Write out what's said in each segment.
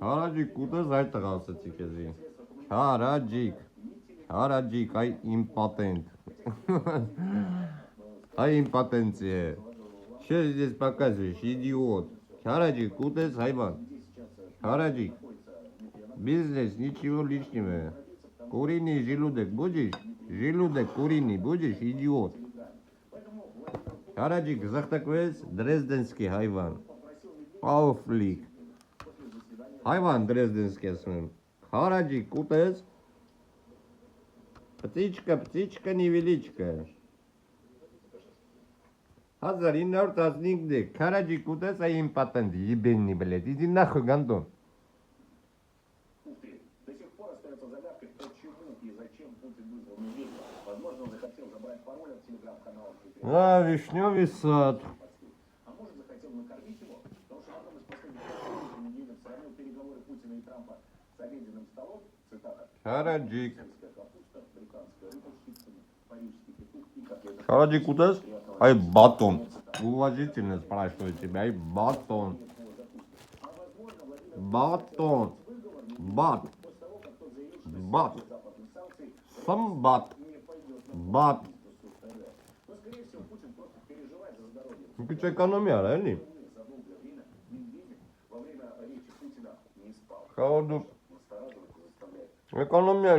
Հարաջիկ կուտես այդ տղա ասեցի քեզի։ Հարաջիկ, այ импотент։ Այ импотенция։ Что здесь показываешь, идиот? Харաջик, кутес, хайван. Харաջик. Бизнес, ничего лишнего. Куриный желудок будешь? Желудок куриный будешь, идиот? Харաջик, захтаквес, дрезденский хайван. Пауфлик. Хайван дрезденский освен. Харաջик, кутес. Птичка невеличкая. 1915 Караджик кутес, а импотент, ебенный, блядь. Иди нахуй, гандон. Ух ты, до сих пор остается загадкой, почему и зачем Путин вызвал Медведева. Возможно, он захотел забрать пароль от телеграм-каналов. А, вишневый сад. А может, захотел накормить его? Потому что в одном из последних интервью Медведев сравнил переговоры Путина и Трампа с обеденным столом, цитата, Караджик. капуста, британская рыба с чипсами, парижский петух и котлеты. Караджик кутес, ай батон. Уважительно спрашиваю тебя, ай батон. Батон. Бат. Бат. Сам бат. Бат. Ну что, экономия, реально? Ходу. Экономия,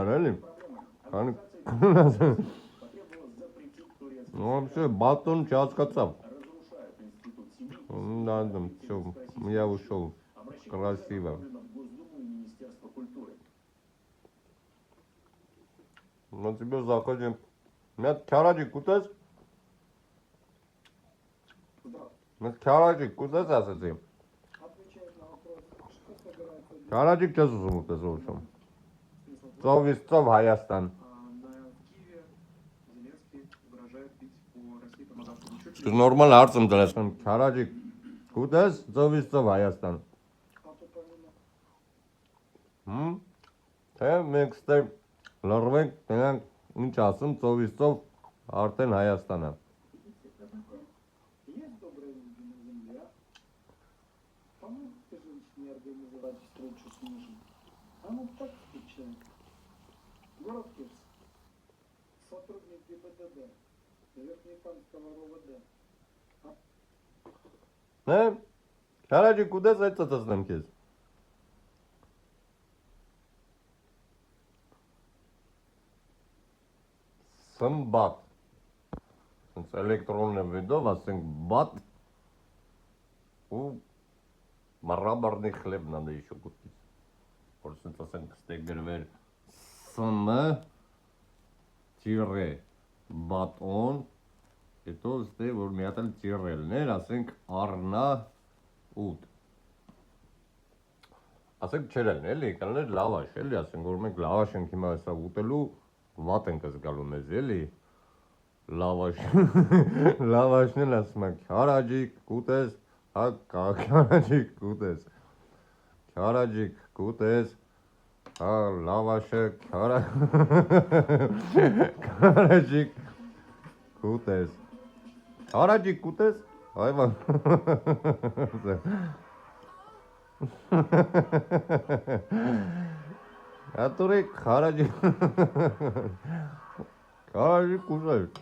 реально? Ну вообще, батон час кацап. Да, там, все, я ушел. Красиво. На тебе заходим. Меня караджик кутес? Меня караджик кутес асацы? Караджик час узумут это зовсім. Цов Հայաստան. Ты нормально հարցում դրես, Քարաջիկ, կուտես ծովից Հայաստան։ Թե մենք ստեղ լռվենք, tenank ինչ ասում ծովից ծով արդեն Հայաստանը։ Есть добрая люди на земле, а? Помог ты женщине организовать встречу с мужем? Она так скучает. Город Кирс. Сотрудник ГИБДД. Верхнекамского РОВД. Հե, Քարաջիկ կուտես այդ ծծծնեմ քեզ։ Սմբատ։ Սենց էլեկտրոնն վիդով, ասենք բատ ու մարաբարնի խլեբ надо еще купить. Որ սենց ասենք ստեղ գրվեր ՍՄ տիրե բատոն, հետո ստեղ որ մի հատ էլ տիրելներ, ասենք առնա 8։ Ասենք չերելն էլի, կաններ լավաշ էլի, ասենք որ մենք լավաշ ենք հիմա հեսա ուտելու, վատ ենք զգալու մեզ էլի, լավաշն էլ ասում ենք, քարաջիկ կուտես, հա քարաջիկ կուտես, քարաջիկ կուտես, հա լավաշը քարաջիկ կուտես, քարաջիկ կուտես, այվան, Который Караджик. Караджик кушает.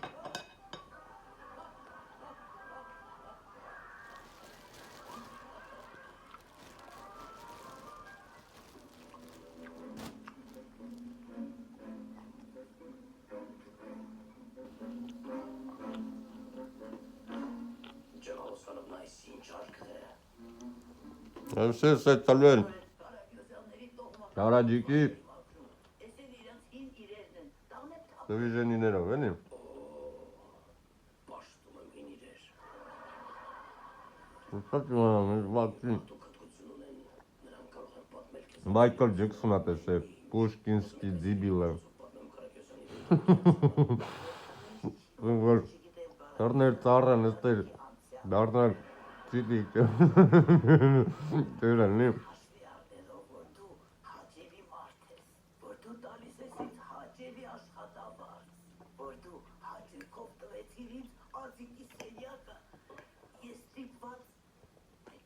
Все сетален. Караджики. Դվիժենիներով, էլի։ Ուսած ունեմ, ես վակցին։ Մայքլ Ջեքսոնը տեսել, Պուշկինսկի դիբիլը։ Որ դառներ ծառան, էստեր, դառնալ ծիտիկ։ Դերալնի։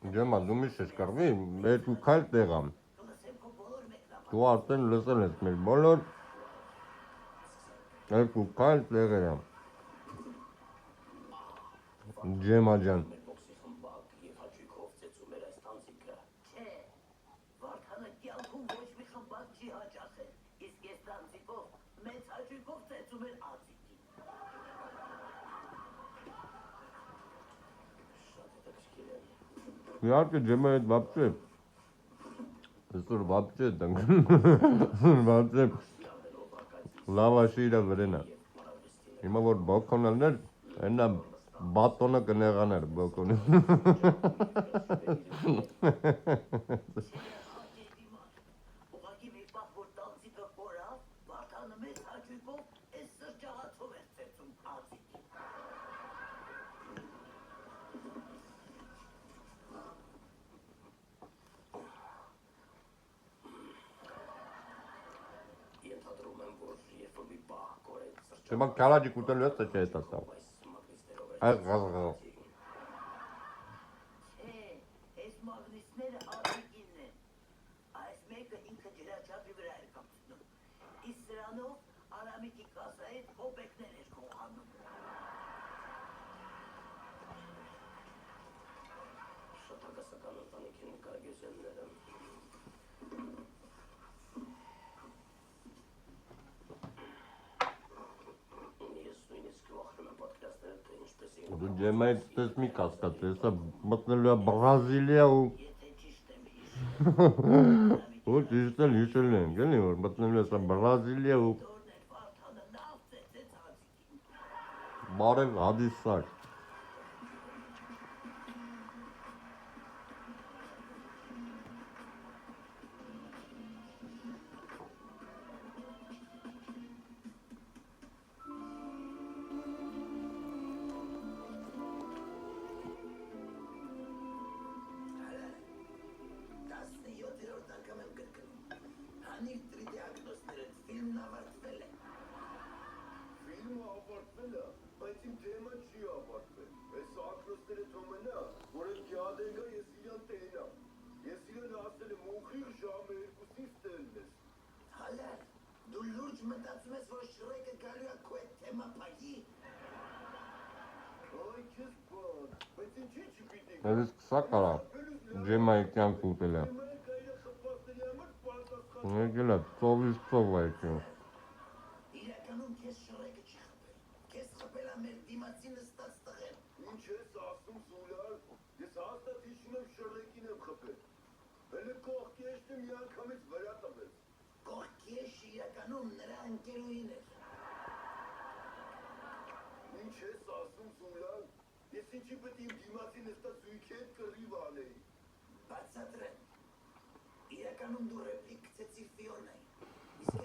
Ջեմա, դու մի շշկարվի, երկու քայլ տեղամ։ Դու արդեն լսել ես մեր բոլոր երկու քայլ տեղերը։ Ջեմա ջան։ Իհարկե ջեմա այդ բաբչե։ Այսօր բաբչե տանք։ Բաբչե լավաշի իրա վրենա։ Հիմա որ բոկոնալներ, այնա բատոնը կնեղաներ բոկոնը։ Ջեմա քալաջիկ ուտելու ես թե չէ էտա սա։ Այս գազգազը։ Այս մագնիսները ադիգինն են, այս մեկը ինքը ջրաչափի վրա էր կապցնում, իսկ սրանով Արամիկի կասայից հոպեկներ էր կողանում։ Շատակասական ընտանիքի նկարագեզելները։ Դու ջեմայից տես մի կասկած, հեսա մտնելու է Բրազիլիա ու ու ճիշտ էլ հիշել ենք, էլի որ մտնելու է սա Բրազիլիա ու բարև հադիսակ։ Ֆիլմը ավարտվել է, բայց իմ թեման չի ավարտվել։ Այս ակրոստերը թոմենա, որ այդ գյադենգա ես իրան տենա։ Ես իրան ասել եմ ուղիղ ժամը 2-ից տելն ես։ Հալար, դու լուրջ մտածում ես, որ Շրեկը գալու է քո այդ թեմապայի։ Այ քեզ բան, բայց ինչի չպիտի։ Այս կսա կարա, ջեմայի կյանք ուտել է։ Եկել է, ծովից ծով այդքին։ Իրականում քեզ Շրեկը չի խփել, քեզ խփել է մեր դիմացի նստած տղեն։ Ինչ ես ասում Սուլար, ես հաստատ հիշում եմ Շրեկին եմ խփել։ Հələ կողքի էշտը մի անգամից վրա տվեց։ Կողքի էշը իրականում նրա ընկերուհին էր։ Ինչ ես ասում Սուլար, ես ինչի պետք իմ դիմացի նստած զույգի հետ կռիվ անեի։ Բացատրեմ, իրականում դու ռեպլիկ գցեցիր Ֆիոնայի։